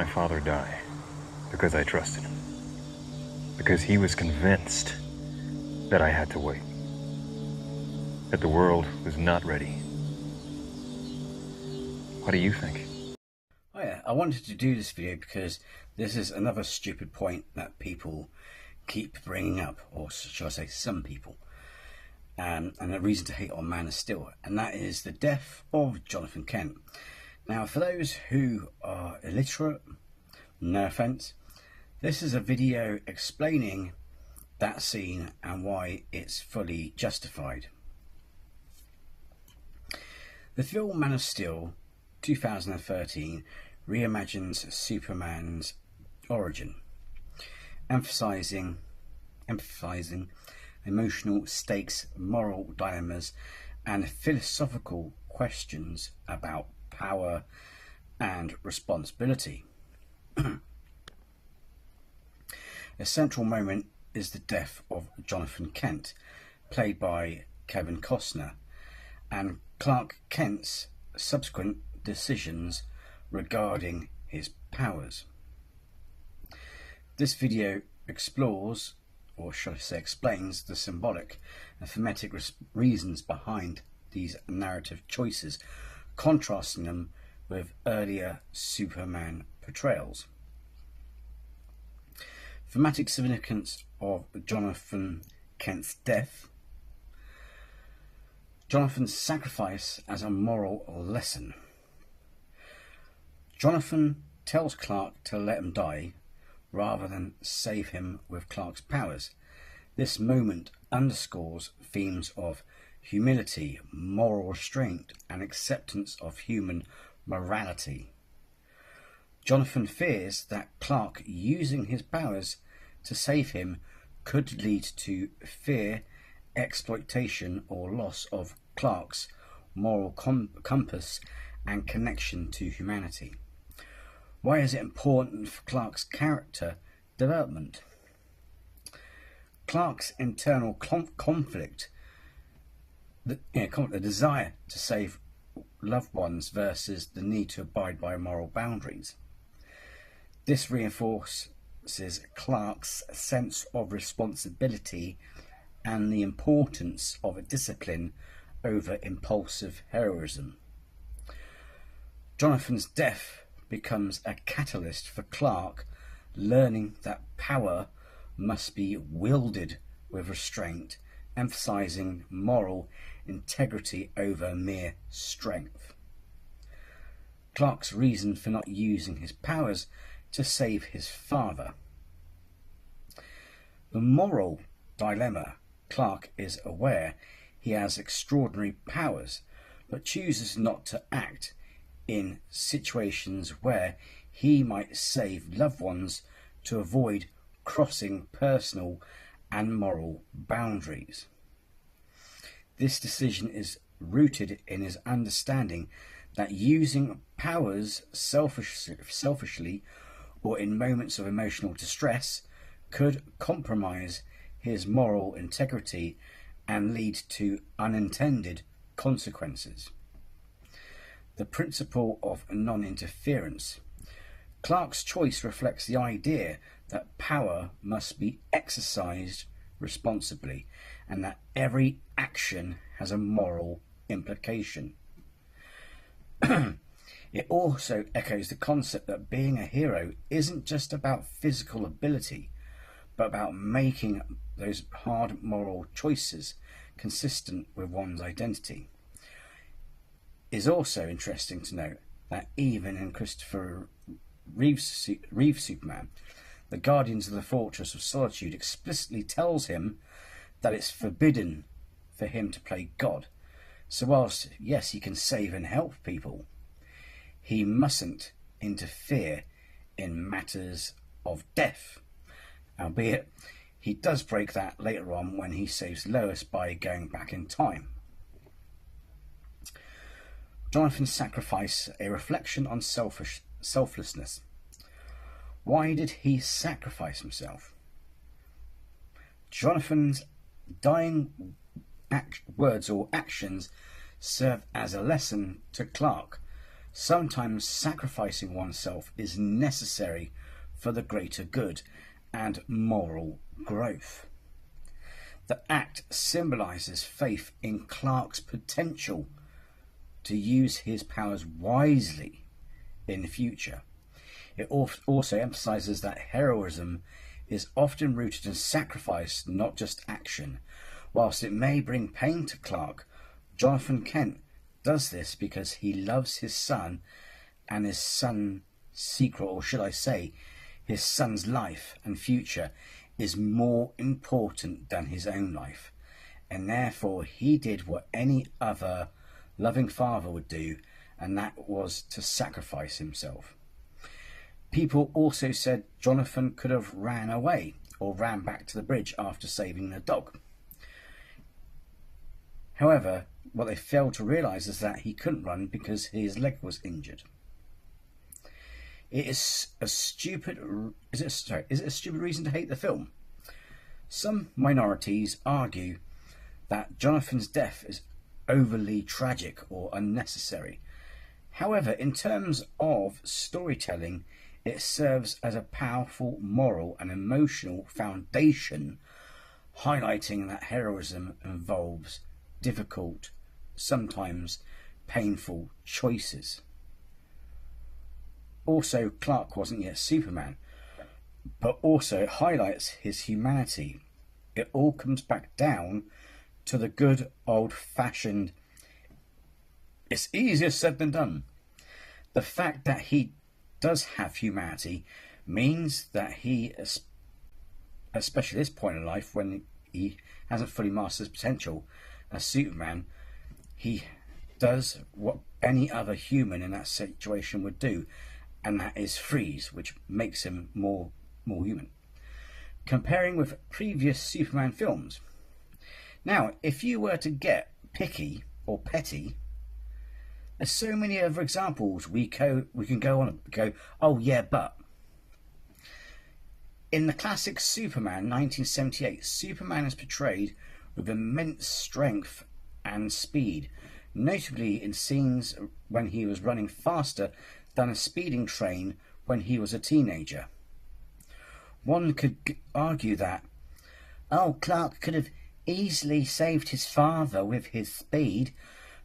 father die because I trusted him. Because he was convinced that I had to wait. That the world was not ready. What do you think? Oh yeah, I wanted to do this video because this is another stupid point that people keep bringing up, or shall I say some people, and a reason to hate on Man of Steel, and that is the death of Johnathan Kent. Now, for those who are illiterate, no offence, this is a video explaining that scene and why it's fully justified. The film Man of Steel 2013 reimagines Superman's origin, emphasizing emotional stakes, moral dilemmas, and philosophical questions about power and responsibility. A central moment is the death of Johnathan Kent, played by Kevin Costner, and Clark Kent's subsequent decisions regarding his powers. This video explores, or should I say explains, the symbolic and thematic reasons behind these narrative choices, contrasting them with earlier Superman portrayals. Thematic significance of Johnathan Kent's death. Jonathan's sacrifice as a moral lesson. Jonathan tells Clark to let him die rather than save him with Clark's powers. This moment underscores themes of humility, moral restraint, and acceptance of human morality. Johnathan fears that Clark using his powers to save him could lead to fear, exploitation, or loss of Clark's moral compass and connection to humanity. Why is it important for Clark's character development? Clark's internal conflict, the desire to save loved ones versus the need to abide by moral boundaries. This reinforces Clark's sense of responsibility and the importance of a discipline over impulsive heroism. Jonathan's death becomes a catalyst for Clark learning that power must be wielded with restraint, emphasizing moral integrity over mere strength. Clark's reason for not using his powers to save his father. The moral dilemma. Clark is aware he has extraordinary powers, but chooses not to act in situations where he might save loved ones to avoid crossing personal and moral boundaries. This decision is rooted in his understanding that using powers selfishly or in moments of emotional distress could compromise his moral integrity and lead to unintended consequences. The principle of non-interference. Clark's choice reflects the idea that power must be exercised responsibly and that every action has a moral implication. It also echoes the concept that being a hero isn't just about physical ability, but about making those hard moral choices consistent with one's identity. It is also interesting to note that even in Christopher Reeve's Superman, the Guardians of the Fortress of Solitude explicitly tells him that it's forbidden for him to play God. So whilst, yes, he can save and help people, he mustn't interfere in matters of death, albeit he does break that later on when he saves Lois by going back in time. Jonathan's sacrifice, a reflection on selflessness. Why did he sacrifice himself? Jonathan's dying words or actions serve as a lesson to Clark Sometimes sacrificing oneself is necessary for the greater good and moral growth. The act symbolises faith in Clark's potential to use his powers wisely in the future. It also emphasises that heroism is often rooted in sacrifice, not just action. Whilst it may bring pain to Clark, Johnathan Kent does this because he loves his son, and his son's secret, or should I say, his son's life and future is more important than his own life, and therefore he did what any other loving father would do, and that was to sacrifice himself. People also said Johnathan could have ran away or ran back to the bridge after saving the dog. However, what they failed to realise is that he couldn't run because his leg was injured. Is it a stupid reason to hate the film? Some minorities argue that Jonathan's death is overly tragic or unnecessary. However, in terms of storytelling, it serves as a powerful moral and emotional foundation, highlighting that heroism involves difficult, sometimes painful choices. Also, Clark wasn't yet Superman, but also it highlights his humanity. It all comes back down to the good old-fashioned, it's easier said than done. The fact that he does have humanity means that he, especially at this point in life when he hasn't fully mastered his potential as Superman, he does what any other human in that situation would do, and that is freeze, which makes him more human. Comparing with previous Superman films. Now, if you were to get picky or petty, there's so many other examples we can go on and go, oh yeah, but. In the classic Superman 1978, Superman is portrayed with immense strength and speed, notably in scenes when he was running faster than a speeding train when he was a teenager. One could argue that, oh, Clark could have easily saved his father with his speed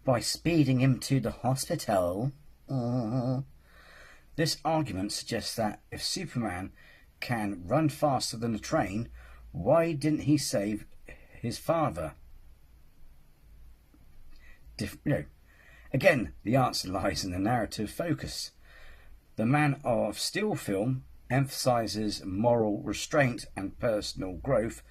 by speeding him to the hospital. This argument suggests that if Superman can run faster than a train, why didn't he save his father? Again, the answer lies in the narrative focus. The Man of Steel film emphasises moral restraint and personal growth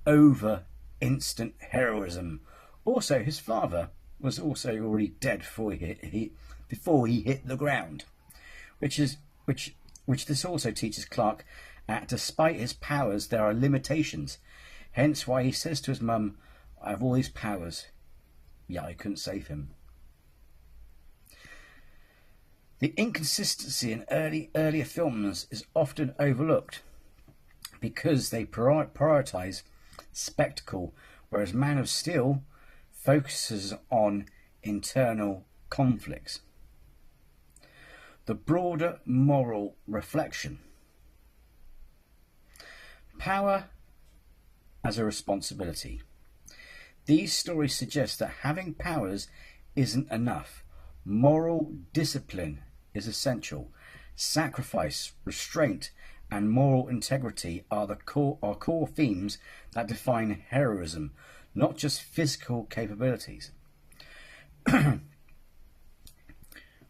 over instant heroism. Also, his father was also already dead before he hit the ground, which this also teaches Clark that despite his powers there are limitations. Hence why he says to his mum, I have all these powers, yet I couldn't save him. The inconsistency in earlier films is often overlooked because they prioritise spectacle, whereas Man of Steel focuses on internal conflicts. The broader moral reflection. Power as a responsibility. These stories suggest that having powers isn't enough. Moral discipline is essential. Sacrifice, restraint, and moral integrity are core themes that define heroism, not just physical capabilities.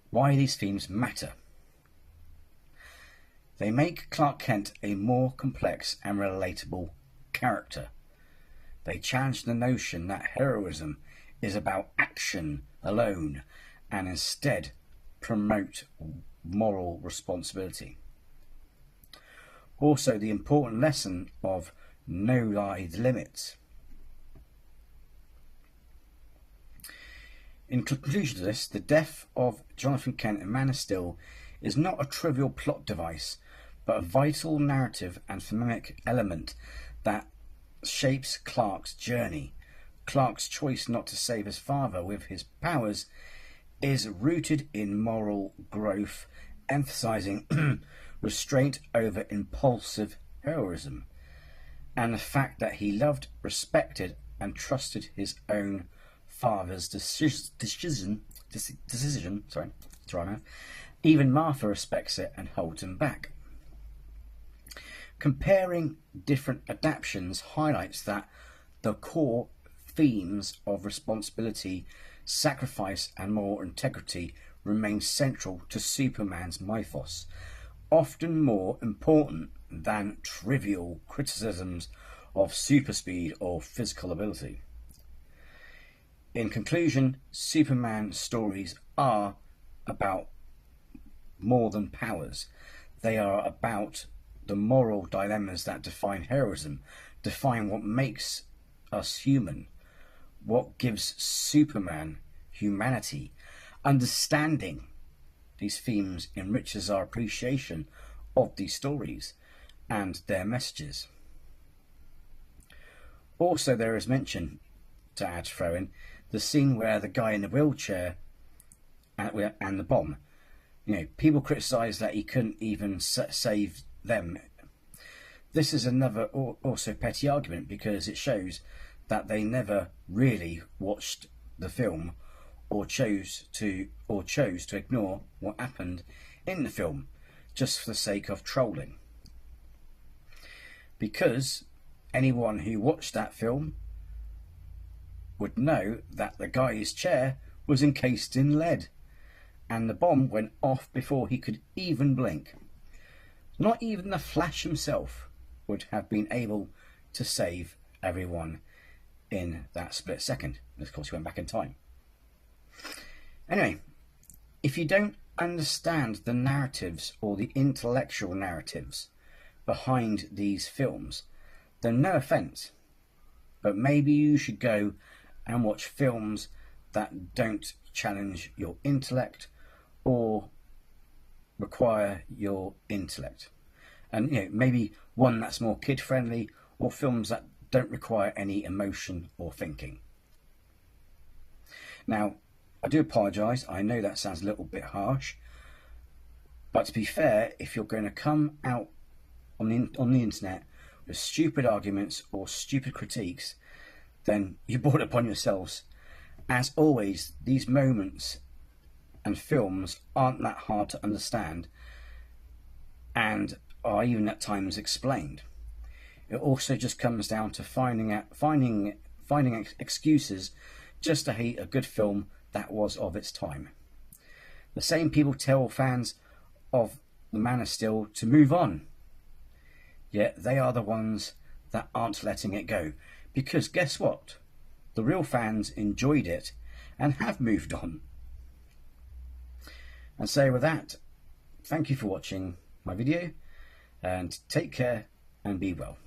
Why these themes matter. They make Clark Kent a more complex and relatable character. They challenge the notion that heroism is about action alone and instead promote moral responsibility. Also, the important lesson of know thy limits. In conclusion to this, the death of Johnathan Kent in Man of Steel is not a trivial plot device, but a vital narrative and thematic element that shapes Clark's journey. Clark's choice not to save his father with his powers is rooted in moral growth, emphasizing restraint over impulsive heroism, and the fact that he loved, respected, and trusted his own father's decision. Sorry, drama. Even Martha respects it and holds him back. Comparing different adaptations highlights that the core themes of responsibility, sacrifice, and moral integrity remain central to Superman's mythos, often more important than trivial criticisms of super speed or physical ability. In conclusion, Superman stories are about more than powers. They are about the moral dilemmas that define heroism, define what makes us human, what gives Superman humanity. Understanding these themes enriches our appreciation of these stories and their messages. Also, there is mention, to throw in, the scene where the guy in the wheelchair and the bomb. People criticise that he couldn't even save them. This is another also petty argument, because it shows that they never really watched the film or chose to ignore what happened in the film just for the sake of trolling. Because anyone who watched that film would know that the guy's chair was encased in lead, and the bomb went off before he could even blink. Not even the Flash himself would have been able to save everyone in that split second. And of course, he went back in time. Anyway, if you don't understand the narratives or the intellectual narratives behind these films, then no offence, but maybe you should go and watch films that don't challenge your intellect or require your intellect. And maybe one that's more kid friendly, or films that don't require any emotion or thinking. Now, I do apologise, I know that sounds a little bit harsh, but to be fair, if you're going to come out on the internet with stupid arguments or stupid critiques, then you brought it upon yourselves. As always, these moments and films aren't that hard to understand, and are even at times explained. It also just comes down to finding excuses just to hate a good film that was of its time. The same people tell fans of The Man of Steel to move on, yet they are the ones that aren't letting it go. Because guess what? The real fans enjoyed it and have moved on. And so with that, thank you for watching my video, and take care and be well.